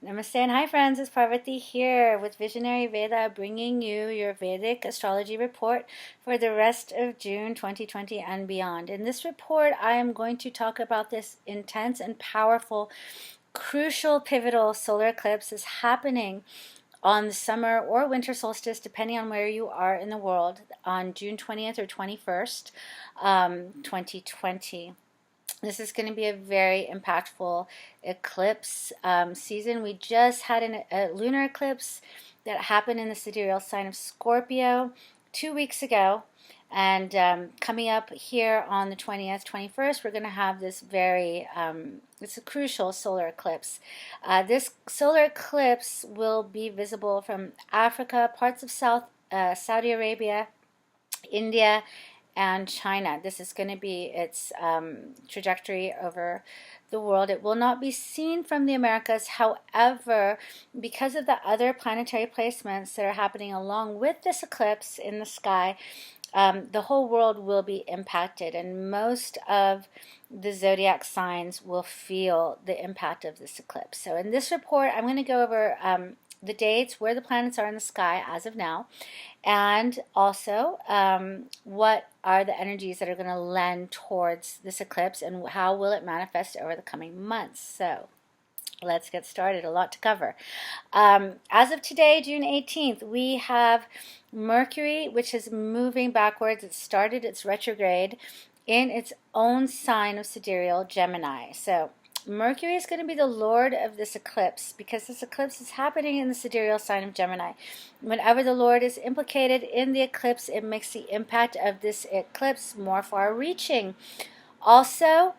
Namaste and hi friends, it's Parvati here with Visionary Veda bringing you your Vedic astrology report for the rest of June 2020 and beyond. In this report, I am going to talk about this intense and powerful, crucial, pivotal solar eclipse is happening on the summer or winter solstice, depending on where you are in the world, on June 20th or 21st, 2020. This is going to be a very impactful eclipse season. We just had a lunar eclipse that happened in the sidereal sign of Scorpio 2 weeks ago. And coming up here on the 20th, 21st, we're going to have this it's a crucial solar eclipse. This solar eclipse will be visible from Africa, parts of Saudi Arabia, India, and China. This is going to be its trajectory over the world. It will not be seen from the Americas. However, because of the other planetary placements that are happening along with this eclipse in the sky, the whole world will be impacted, and most of the zodiac signs will feel the impact of this eclipse. So in this report, I'm going to go over the dates, where the planets are in the sky as of now, and also what are the energies that are going to lend towards this eclipse and how will it manifest over the coming months. So let's get started. A lot to cover. As of today, June 18th, we have Mercury, which is moving backwards. It started its retrograde in its own sign of sidereal Gemini. So Mercury is going to be the lord of this eclipse because this eclipse is happening in the sidereal sign of Gemini. Whenever the Lord is implicated in the eclipse, it makes the impact of this eclipse more far-reaching. Also,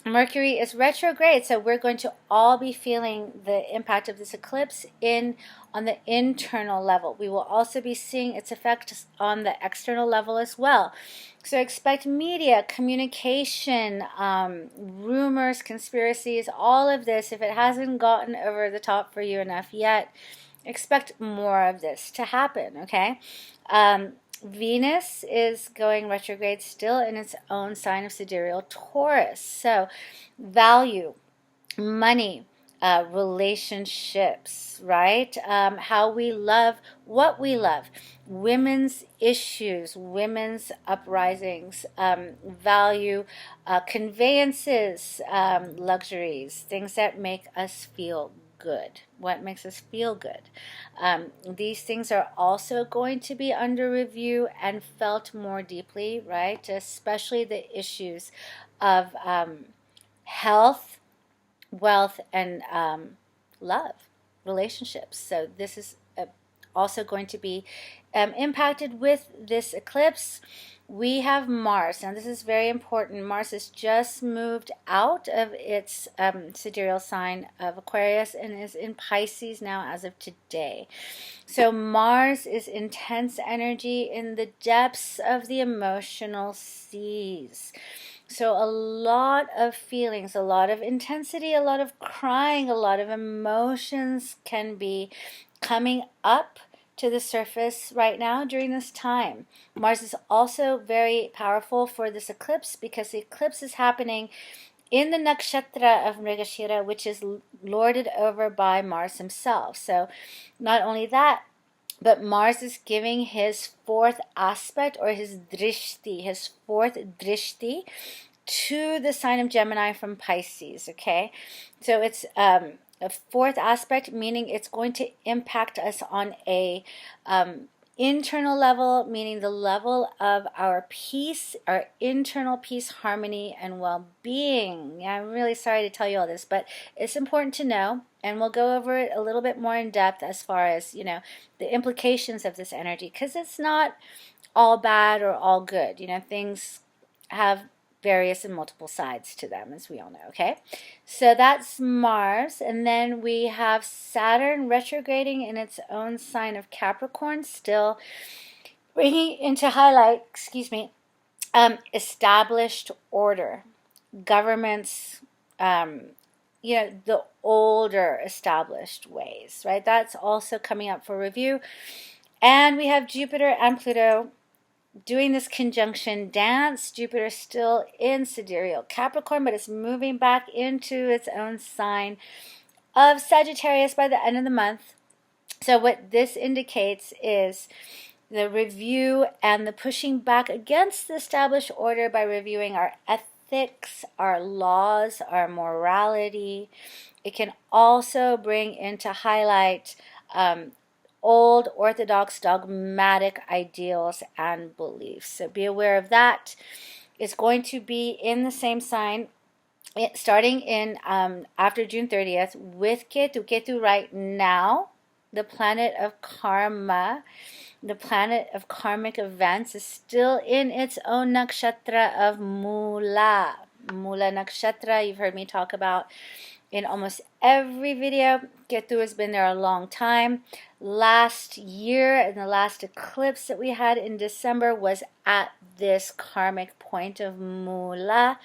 Mercury is retrograde, so we're going to all be feeling the impact of this eclipse on the internal level. We will also be seeing its effects on the external level as well. So expect media, communication, rumors, conspiracies, all of this. If it hasn't gotten over the top for you enough yet, expect more of this to happen, okay? Venus is going retrograde still in its own sign of sidereal Taurus. So value, money, relationships, right? How we love, what we love, women's issues, women's uprisings, value, conveyances, luxuries, things that make us feel good. What makes us feel good? These things are also going to be under review and felt more deeply, right? Especially the issues of health, wealth, and love, relationships. So this is also going to be impacted with this eclipse. We have Mars. Now this is very important. Mars has just moved out of its sidereal sign of Aquarius and is in Pisces now as of today. So Mars is intense energy in the depths of the emotional seas. So a lot of feelings, a lot of intensity, a lot of crying, a lot of emotions can be coming up to the surface right now during this time. Mars is also very powerful for this eclipse because the eclipse is happening in the nakshatra of Mrigashirsha, which is lorded over by Mars himself. So not only that, but Mars is giving his fourth aspect, or his drishti, his fourth drishti, to the sign of Gemini from Pisces, okay? So it's a fourth aspect, meaning it's going to impact us on a internal level, meaning the level of our peace, our internal peace, harmony, and well-being. Yeah, I'm really sorry to tell you all this, but it's important to know, and we'll go over it a little bit more in depth as far as, you know, the implications of this energy, because it's not all bad or all good. You know, things have various and multiple sides to them, as we all know, okay? So that's Mars, and then we have Saturn retrograding in its own sign of Capricorn, still bringing into highlight, established order, governments, you know, the older established ways, right? That's also coming up for review. And we have Jupiter and Pluto doing this conjunction dance. Jupiter is still in sidereal Capricorn, but it's moving back into its own sign of Sagittarius by the end of the month. So what this indicates is the review and the pushing back against the established order by reviewing our ethics, our laws, our morality. It can also bring into highlight old orthodox dogmatic ideals and beliefs. So be aware of that. It's going to be in the same sign starting in after June 30th with Ketu. Ketu right now, the planet of karma, the planet of karmic events, is still in its own nakshatra of Mula. Mula Nakshatra, you've heard me talk about in almost every video. Ketu has been there a long time. Last year, and the last eclipse that we had in December was at this karmic point of Mula.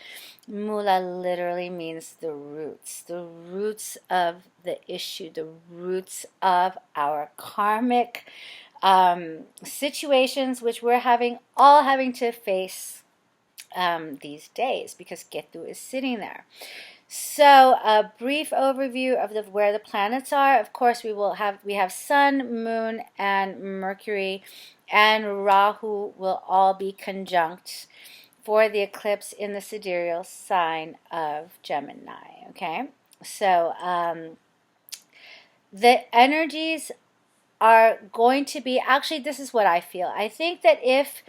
Mula literally means the roots of the issue, the roots of our karmic situations, which we're all having to face these days, because Ketu is sitting there. So a brief overview of where the planets are. Of course, we have Sun, Moon, and Mercury, and Rahu will all be conjunct for the eclipse in the sidereal sign of Gemini. Okay, so the energies are going to be, actually, this is what I feel. I think that if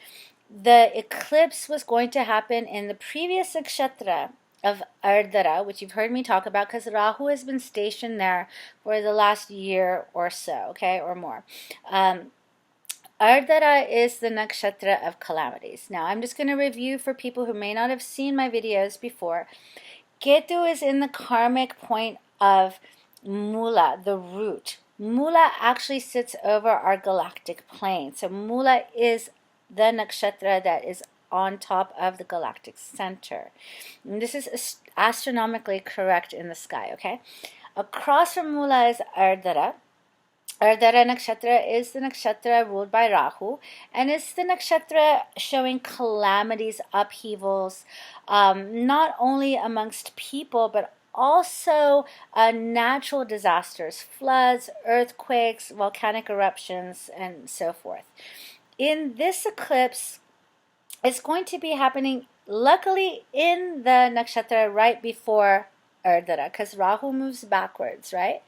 the eclipse was going to happen in the previous nakshatra of Ardhara, which you've heard me talk about, because Rahu has been stationed there for the last year or so, okay, or more. Ardhara is the nakshatra of calamities. Now, I'm just going to review for people who may not have seen my videos before. Ketu is in the karmic point of Mula, the root. Mula actually sits over our galactic plane. So Mula is the nakshatra that is on top of the galactic center. And this is astronomically correct in the sky, okay? Across from Mula is Ardhara. Ardhara Nakshatra is the nakshatra ruled by Rahu, and it's the nakshatra showing calamities, upheavals, not only amongst people, but also natural disasters, floods, earthquakes, volcanic eruptions, and so forth. In this eclipse, it's going to be happening, luckily, in the nakshatra right before Ardhara, because Rahu moves backwards, right?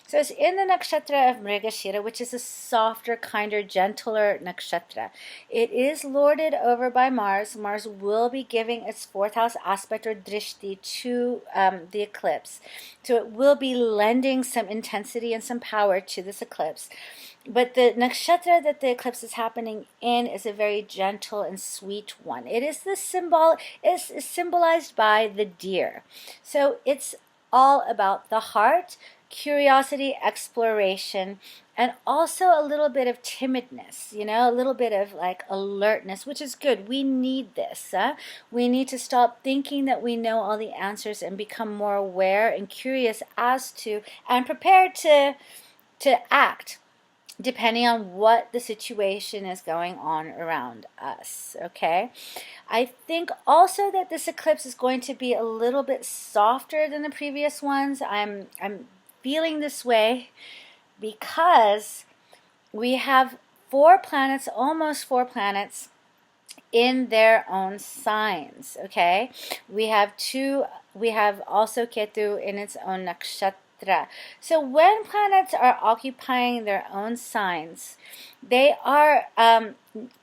So it's in the nakshatra of Mrigashirsha, which is a softer, kinder, gentler nakshatra. It is lorded over by Mars. Mars will be giving its fourth house aspect or drishti to the eclipse. So it will be lending some intensity and some power to this eclipse. But the nakshatra that the eclipse is happening in is a very gentle and sweet one. It is is symbolized by the deer. So it's all about the heart, curiosity, exploration, and also a little bit of timidness, a little bit of like alertness, which is good. We need this. We need to stop thinking that we know all the answers and become more aware and curious and prepared to act, depending on what the situation is going on around us, okay? I think also that this eclipse is going to be a little bit softer than the previous ones. I'm feeling this way because we have almost four planets in their own signs, okay? We have also Ketu in its own nakshatra. So when planets are occupying their own signs, they are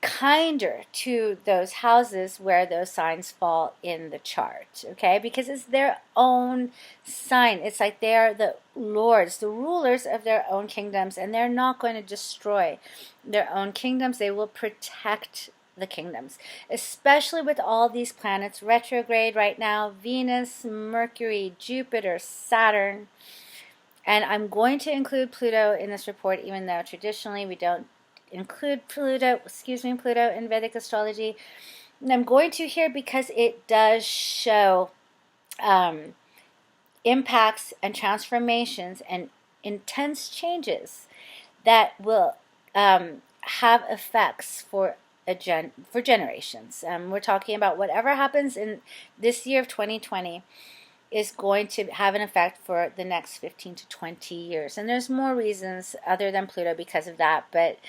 kinder to those houses where those signs fall in the chart, okay? Because it's their own sign. It's like they are the lords, the rulers of their own kingdoms, and they're not going to destroy their own kingdoms. They will protect the kingdoms, especially with all these planets retrograde right now: Venus, Mercury, Jupiter, Saturn. And I'm going to include Pluto in this report, even though traditionally we don't include Pluto in Vedic astrology. And I'm going to here because it does show impacts and transformations and intense changes that will have effects for generations. We're talking about whatever happens in this year of 2020. is going to have an effect for the next 15 to 20 years. And there's more reasons other than Pluto because of that, but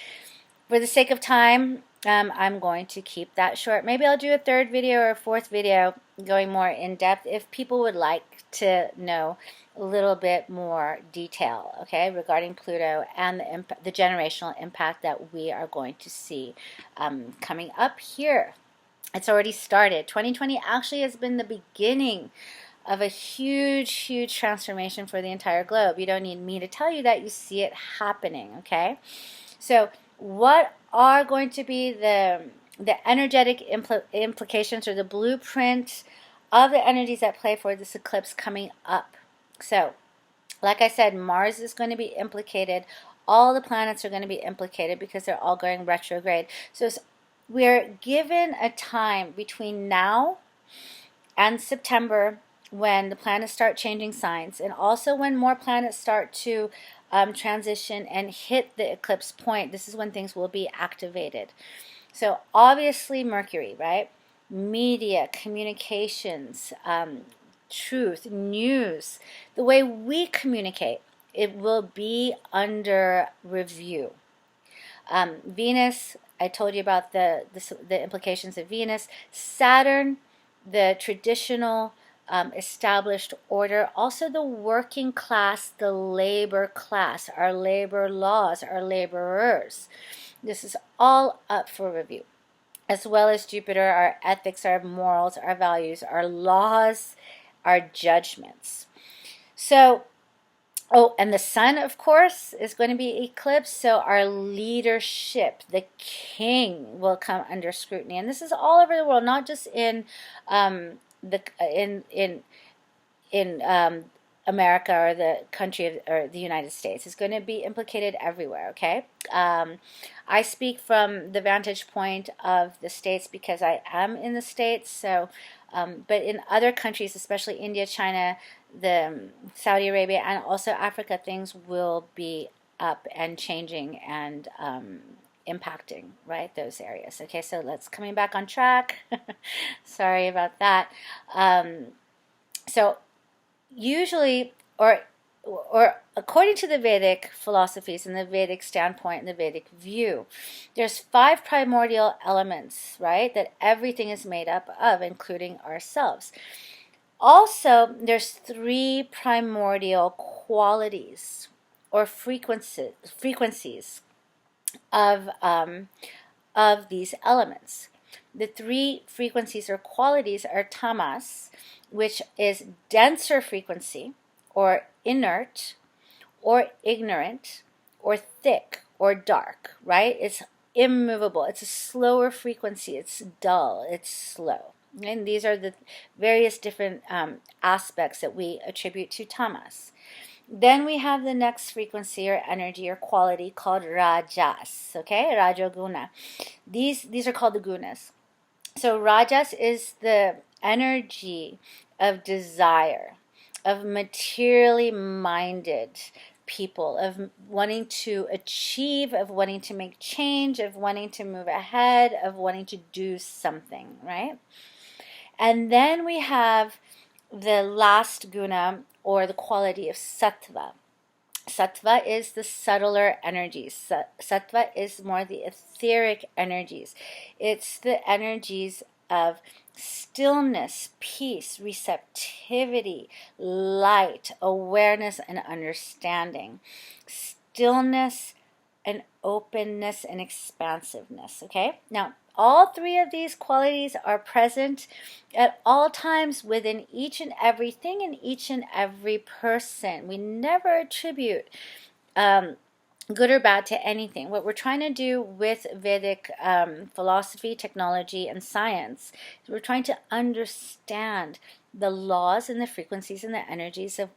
for the sake of time, I'm going to keep that short. Maybe I'll do a third video or a fourth video going more in depth if people would like to know a little bit more detail, okay, regarding Pluto and the generational impact that we are going to see coming up here. It's already started. 2020 actually has been the beginning of a huge, huge transformation for the entire globe. You don't need me to tell you that. You see it happening, okay? So what are going to be the energetic implications or the blueprint of the energies at play for this eclipse coming up? So, like I said, Mars is going to be implicated. All the planets are going to be implicated because they're all going retrograde. So we're given a time between now and September when the planets start changing signs, and also when more planets start to transition and hit the eclipse point. This is when things will be activated. So obviously Mercury, right? Media, communications, truth, news, the way we communicate, it will be under review. Venus, I told you about the implications of Venus. Saturn, the traditional established order, also the working class, the labor class, our labor laws, our laborers. This is all up for review, as well as Jupiter, our ethics, our morals, our values, our laws, our judgments. So, oh, and the sun, of course, is going to be eclipsed, so our leadership, the king, will come under scrutiny. And this is all over the world, not just in America or the country or the United States. It's going to be implicated everywhere, okay? I speak from the vantage point of the States because I am in the States, so but in other countries, especially India, China, Saudi Arabia, and also Africa, things will be up and changing and impacting, right, those areas. Okay, so let's coming back on track. Sorry about that. So usually, or according to the Vedic philosophies and the Vedic standpoint and the Vedic view, there's 5 primordial elements, right, that everything is made up of, including ourselves. Also, there's 3 primordial qualities or frequencies of these elements. The 3 frequencies or qualities are tamas, which is denser frequency, or inert, or ignorant, or thick, or dark, right? It's immovable. It's a slower frequency. It's dull. It's slow. And these are the various different aspects that we attribute to tamas. Then we have the next frequency or energy or quality called rajas, okay, rajoguna. These are called the gunas. So rajas is the energy of desire, of materially minded people, of wanting to achieve, of wanting to make change, of wanting to move ahead, of wanting to do something, right? And then we have the last guna, or the quality of sattva. Sattva is the subtler energies. Sattva is more the etheric energies. It's the energies of stillness, peace, receptivity, light, awareness, and understanding. Stillness and openness and expansiveness, okay? Now, all 3 of these qualities are present at all times within each and everything and each and every person. We never attribute good or bad to anything. What we're trying to do with Vedic philosophy, technology, and science is we're trying to understand the laws and the frequencies and the energies of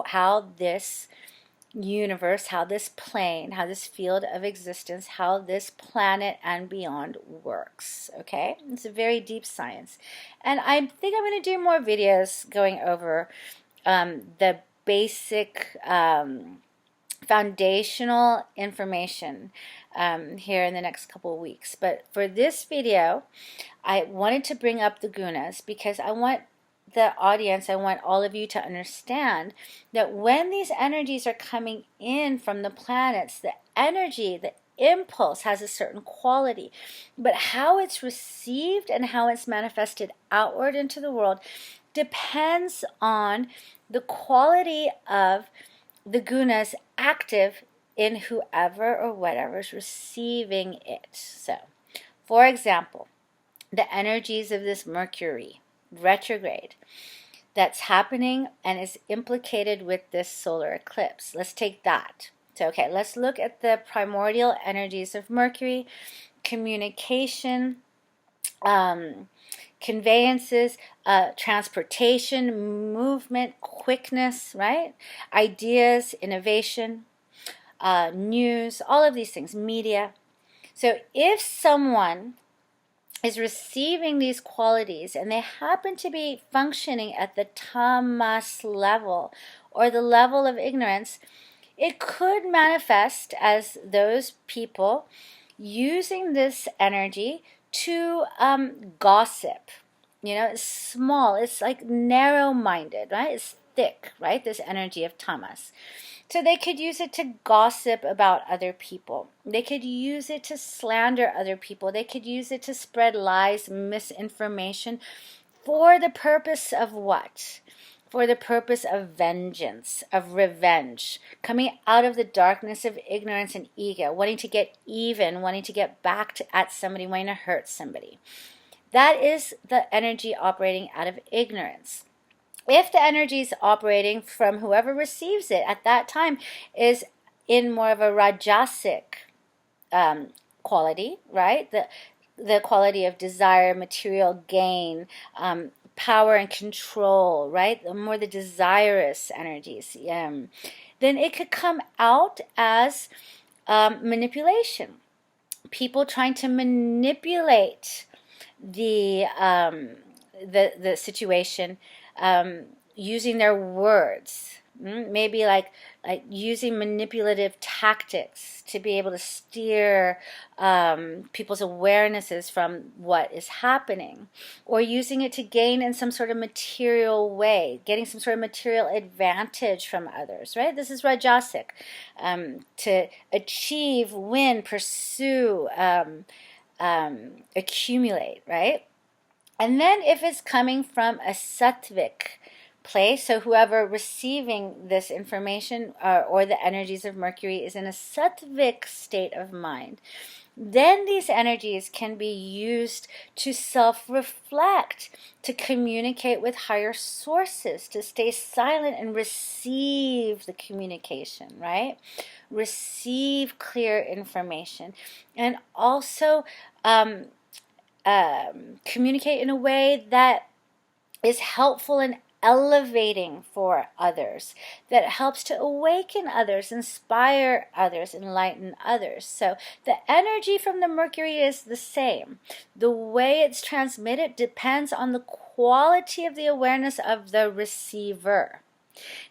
how this universe, how this plane, how this field of existence, how this planet and beyond works, okay? It's a very deep science. And I think I'm going to do more videos going over the basic foundational information here in the next couple of weeks. But for this video, I wanted to bring up the gunas because I want the audience, I want all of you to understand that when these energies are coming in from the planets, the energy, the impulse has a certain quality, but how it's received and how it's manifested outward into the world depends on the quality of the gunas active in whoever or whatever is receiving it. So, for example, the energies of this Mercury retrograde that's happening and is implicated with this solar eclipse. Let's take that. So, okay, let's look at the primordial energies of Mercury, communication, conveyances, transportation, movement, quickness, right? Ideas, innovation, news, all of these things, media. So if someone is receiving these qualities and they happen to be functioning at the tamas level or the level of ignorance, it could manifest as those people using this energy to gossip. You know, it's small, it's like narrow-minded, right? It's thick, right? This energy of tamas. So they could use it to gossip about other people. They could use it to slander other people. They could use it to spread lies, misinformation. For the purpose of what? For the purpose of vengeance, of revenge, coming out of the darkness of ignorance and ego, wanting to get even, wanting to get back at somebody, wanting to hurt somebody. That is the energy operating out of ignorance. If the energy is operating from whoever receives it at that time is in more of a rajasic quality, right? The quality of desire, material gain, power and control, right? The more the desirous energies, then it could come out as manipulation. People trying to manipulate the situation, using their words, maybe like using manipulative tactics to be able to steer people's awarenesses from what is happening, or using it to gain in some sort of material way, getting some sort of material advantage from others, right? This is rajasic, to achieve, win, pursue, accumulate, right? And then if it's coming from a sattvic place, so whoever receiving this information or the energies of Mercury is in a sattvic state of mind, then these energies can be used to self-reflect, to communicate with higher sources, to stay silent and receive the communication, right? Receive clear information. And also communicate in a way that is helpful and elevating for others, that helps to awaken others, inspire others, enlighten others. So the energy from the Mercury is the same. The way it's transmitted depends on the quality of the awareness of the receiver.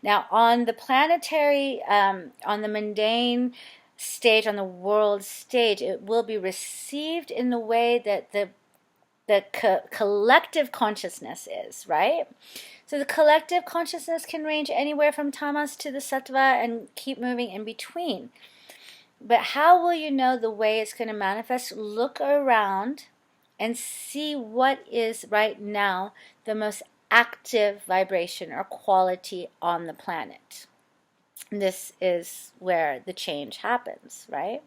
Now, on the planetary, on the mundane stage, on the world stage, it will be received in the way that the collective consciousness is, right? So the collective consciousness can range anywhere from tamas to the sattva and keep moving in between. But how will you know the way it's going to manifest? Look around and see what is right now the most active vibration or quality on the planet. This is where the change happens, right?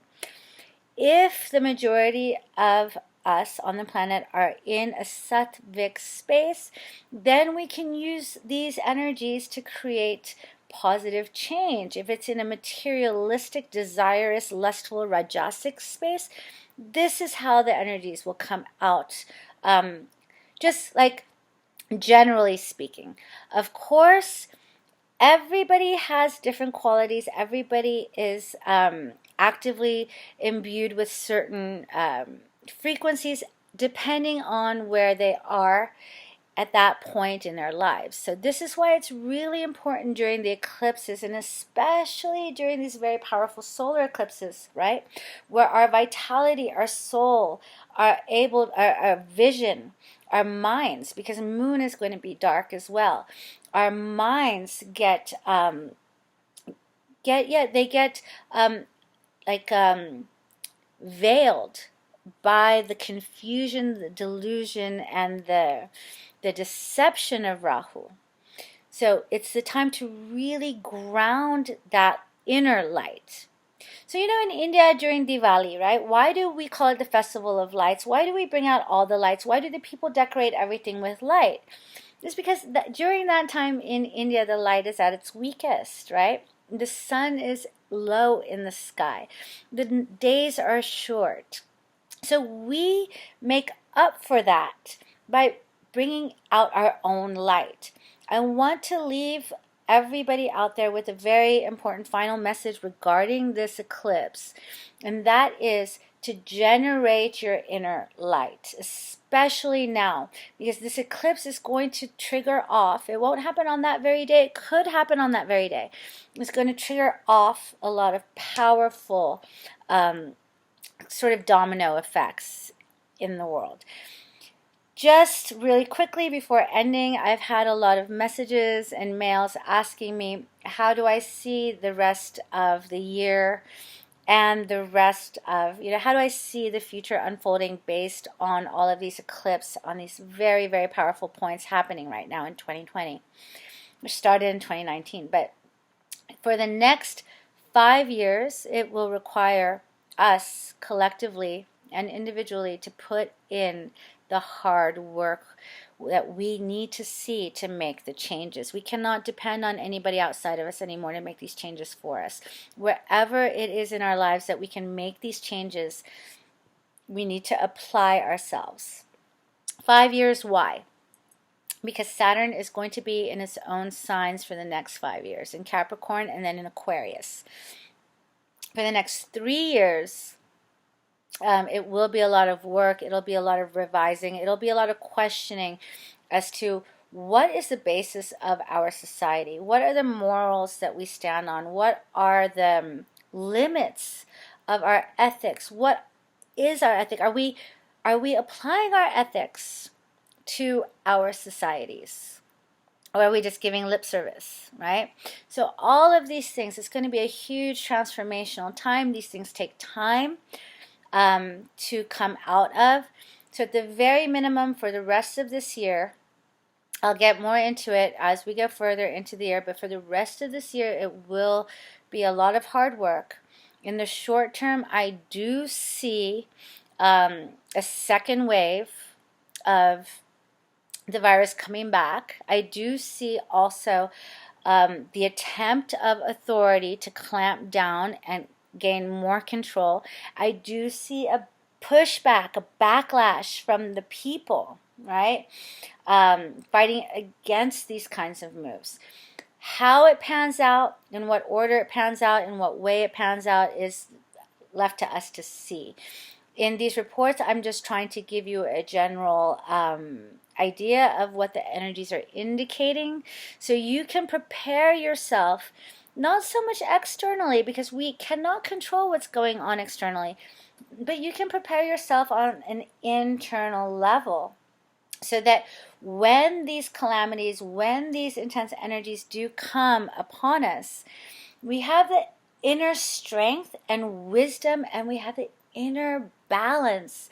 If the majority of us on the planet are in a sattvic space, then we can use these energies to create positive change. If it's in a materialistic, desirous, lustful, rajasic space, this is how the energies will come out. Just like generally speaking. Of course, everybody has different qualities. Everybody is actively imbued with certain frequencies depending on where they are at that point in their lives. So this is why it's really important during the eclipses, and especially during these very powerful solar eclipses, right? Where our vitality, our soul, our vision, our minds, because moon is going to be dark as well. Our minds get veiled by the confusion, the delusion, and the deception of Rahu. So it's the time to really ground that inner light. So, in India during Diwali, right? Why do we call it the Festival of Lights? Why do we bring out all the lights? Why do the people decorate everything with light? It's because during that time in India, the light is at its weakest, right? The sun is low in the sky. The days are short. So we make up for that by bringing out our own light. I want to leave everybody out there with a very important final message regarding this eclipse, and that is to generate your inner light, especially now, because this eclipse is going to trigger off. It won't happen on that very day. It could happen on that very day. It's going to trigger off a lot of powerful sort of domino effects in the world. Just really quickly before ending, I've had a lot of messages and mails asking me, how do I see the rest of the year and the rest of, how do I see the future unfolding based on all of these eclipses, on these very, very powerful points happening right now in 2020, which started in 2019. But for the next 5 years, it will require us collectively and individually to put in the hard work that we need to see to make the changes. We cannot depend on anybody outside of us anymore to make these changes for us. Wherever it is in our lives that we can make these changes, we need to apply ourselves. 5 years, why? Because Saturn is going to be in its own signs for the next 5 years, in Capricorn and then in Aquarius. For the next 3 years, it will be a lot of work. It'll be a lot of revising. It'll be a lot of questioning as to what is the basis of our society? What are the morals that we stand on? What are the limits of our ethics? What is our ethic? Are we applying our ethics to our societies? Or are we just giving lip service, right? So all of these things, it's going to be a huge transformational time. These things take time to come out of. So at the very minimum for the rest of this year, I'll get more into it as we go further into the year, but for the rest of this year, it will be a lot of hard work. In the short term, I do see a second wave of the virus coming back. I do see also the attempt of authority to clamp down and gain more control. I do see a pushback, a backlash from the people, right? Fighting against these kinds of moves. How it pans out, in what order it pans out, in what way it pans out is left to us to see. In these reports, I'm just trying to give you a general idea of what the energies are indicating, so you can prepare yourself, not so much externally, because we cannot control what's going on externally, but you can prepare yourself on an internal level, so that when these calamities, when these intense energies do come upon us, we have the inner strength and wisdom, and we have the inner balance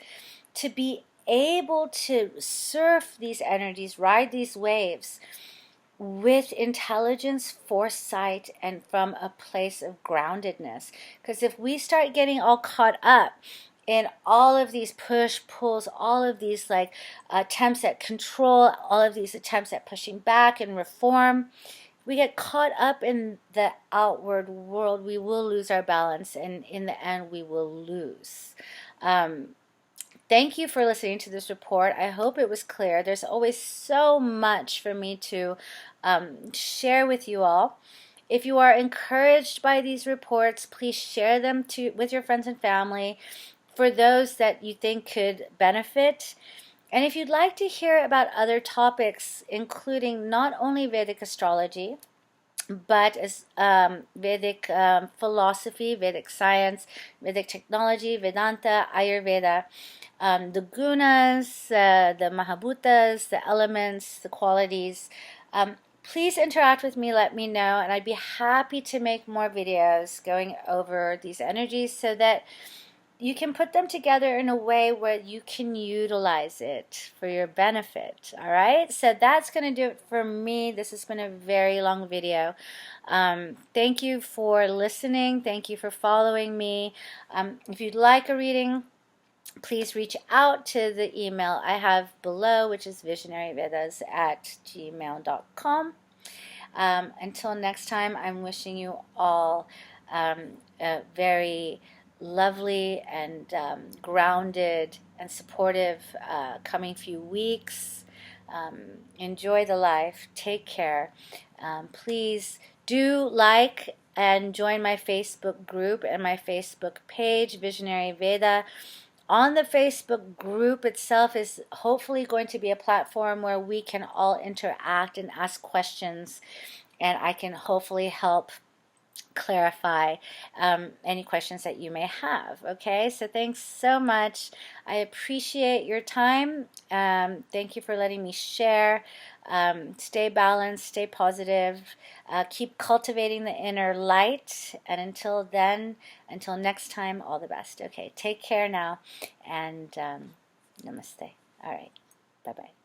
to be able to surf these energies, ride these waves with intelligence, foresight, and from a place of groundedness. Because if we start getting all caught up in all of these push-pulls, all of these attempts at control, all of these attempts at pushing back and reform, we get caught up in the outward world, we will lose our balance, and in the end we will lose. Thank you for listening to this report. I hope it was clear. There's always so much for me to share with you all. If you are encouraged by these reports, please share them with your friends and family. For those that you think could benefit, And if you'd like to hear about other topics, including not only Vedic astrology, but as Vedic philosophy, Vedic science, Vedic technology, Vedanta, Ayurveda, the gunas, the mahabhutas, the elements, the qualities, please interact with me, let me know, and I'd be happy to make more videos going over these energies so that you can put them together in a way where you can utilize it for your benefit. All right, so that's going to do it for me. This has been a very long video. Thank you for listening. Thank you for following me. If you'd like a reading, please reach out to the email I have below, which is visionaryvedas@gmail.com. Until next time, I'm wishing you all a very lovely and grounded and supportive coming few weeks. Enjoy the life. Take care. Please do like and join my Facebook group and my Facebook page, Visionary Veda. On the Facebook group itself is hopefully going to be a platform where we can all interact and ask questions, and I can hopefully help clarify any questions that you may have. Okay, so thanks so much. I appreciate your time. Thank you for letting me share. Stay balanced, stay positive, keep cultivating the inner light, and until then, until next time, all the best. Okay, take care now, and namaste. All right, bye-bye.